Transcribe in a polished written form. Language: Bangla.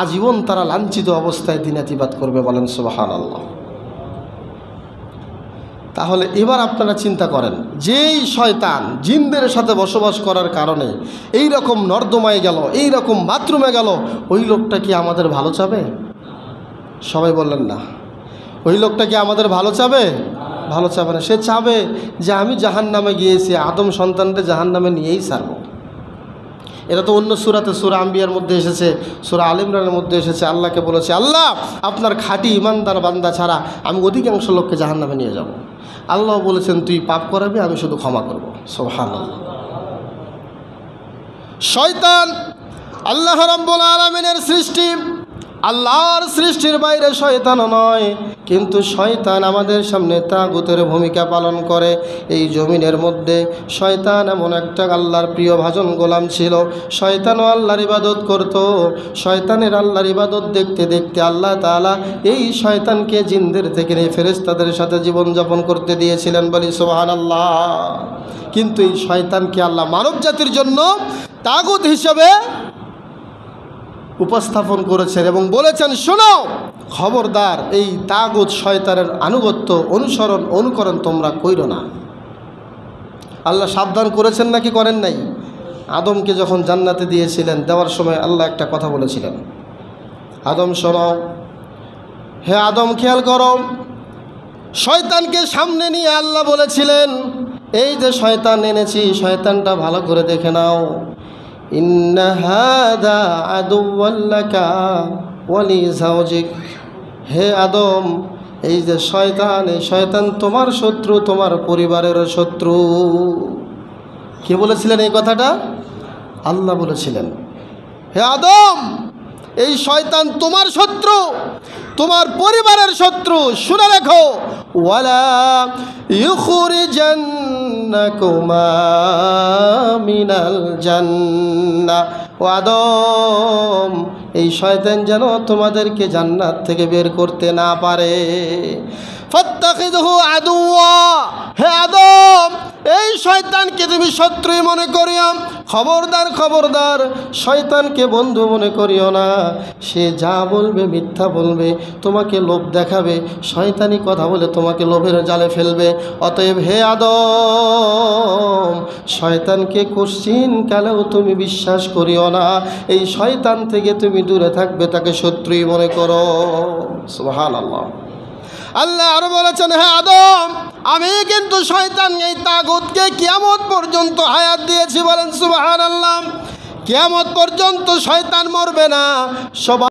আজীবন তারা লাঞ্ছিত অবস্থায় দিনাতিবাদ করবে। বলেন সুবহানাল্লাহ। তাহলে এবার আপনারা চিন্তা করেন, যেই শয়তান জিনদের সাথে বসবাস করার কারণে এই রকম নর্দমায় গেল, এই রকম বাথরুমে গেল, ওই লোকটা কি আমাদের ভালো চাবে? সবাই বললেন না। ওই লোকটা কি আমাদের ভালো চাবে? ভালো চাবে না। সে চাবে যে আমি জাহান্নামে গিয়েছি, আদম সন্তানদের জাহান্নামে নিয়েই ছাড়ব। এটা তো অন্য সূরাতে, সূরা আম্বিয়ার মধ্যে এসেছে, সূরা আল ইমরানের মধ্যে এসেছে। আল্লাহকে বলেছে, আল্লাহ আপনার খাঁটি ইমানদার বান্দা ছাড়া আমি অধিকাংশ লোককে জাহান্নামে নিয়ে যাব। আল্লাহ বলেছেন তুই পাপ করাবি, আমি শুধু ক্ষমা করব। সুবহানাল্লাহ। শয়তান আল্লাহ রাব্বুল আলামিনের সৃষ্টি, আল্লাহর সৃষ্টির বাইরে শয়তানও নয়, কিন্তু শয়তান আমাদের সামনে তাগুতের ভূমিকা পালন করে। এই জমিনের মধ্যে শয়তান এমন একটা আল্লাহর প্রিয় ভাজন গোলাম ছিল। শয়তানও আল্লাহর ইবাদত করত। শয়তানের আল্লাহর ইবাদত দেখতে দেখতে আল্লাহ তাআলা এই শয়তানকে জিনদের থেকে নিয়ে ফেরেশতাদের সাথে জীবনযাপন করতে দিয়েছিলেন। বলি সুবহানাল্লাহ। কিন্তু এই শয়তানকে আল্লাহ মানব জাতির জন্য তাগুত হিসেবে উপস্থাপন করেছেন এবং বলেছেন, শোনো খবরদার এই তাগুত শয়তানের আনুগত্য, অনুসরণ, অনুকরণ তোমরা কইরো না। আল্লাহ সাবধান করেছেন নাকি করেন নাই? আদমকে যখন জান্নাতে দিয়েছিলেন, দেওয়ার সময় আল্লাহ একটা কথা বলেছিলেন, আদম শোনো, হে আদম খেয়াল করো। শয়তানকে সামনে নিয়ে আল্লাহ বলেছিলেন, এই যে শয়তান এনেছি, শয়তানটা ভালো করে দেখে নাও। ইন্না হাদা আদুওয়াল লাকা ওয়া লিজাওজিক। হে আদম, এই যে শয়তান, এই শয়তান তোমার শত্রু, তোমার পরিবারের শত্রু। কে বলেছিলেন এই কথাটা? আল্লাহ বলেছিলেন, হে আদম এই শয়তান তোমার শত্রু, তোমার পরিবারের শত্রু। শুনে রাখো, ওয়ালা ইউখরিজান্নাকুমা মিনাল জান্নাহ। ও আদম, এই শয়তান যেন তোমাদেরকে জান্নাত থেকে বের করতে না পারে। ফাত্তাখিযহু আদুওয়া। হে আদম, এই শয়তানকে তুমি শত্রুই মনে করিও। খবরদার খবরদার, শয়তানকে বন্ধু মনে করিও না। সে যা বলবে মিথ্যা বলবে, তোমাকে লোভ দেখাবে, শয়তানি কথা বলে তোমাকে লোভের জালে ফেলবে। অতএব হে আদম, শয়তানকে কোশ্চিন কালেও তুমি বিশ্বাস করিও না। এই শয়তান থেকে তুমি দূরে থাকবে, তাকে শত্রুই মনে করো। সুবহানাল্লাহ। আল্লাহ আরো বলেছেন, হে আদম, আমি কিন্তু শয়তান এই তাগুতকে কিয়ামত পর্যন্ত হায়াত দিয়েছি। বলেন সুবহানাল্লাহ। কিয়ামত পর্যন্ত শয়তান মরবে না। সবাই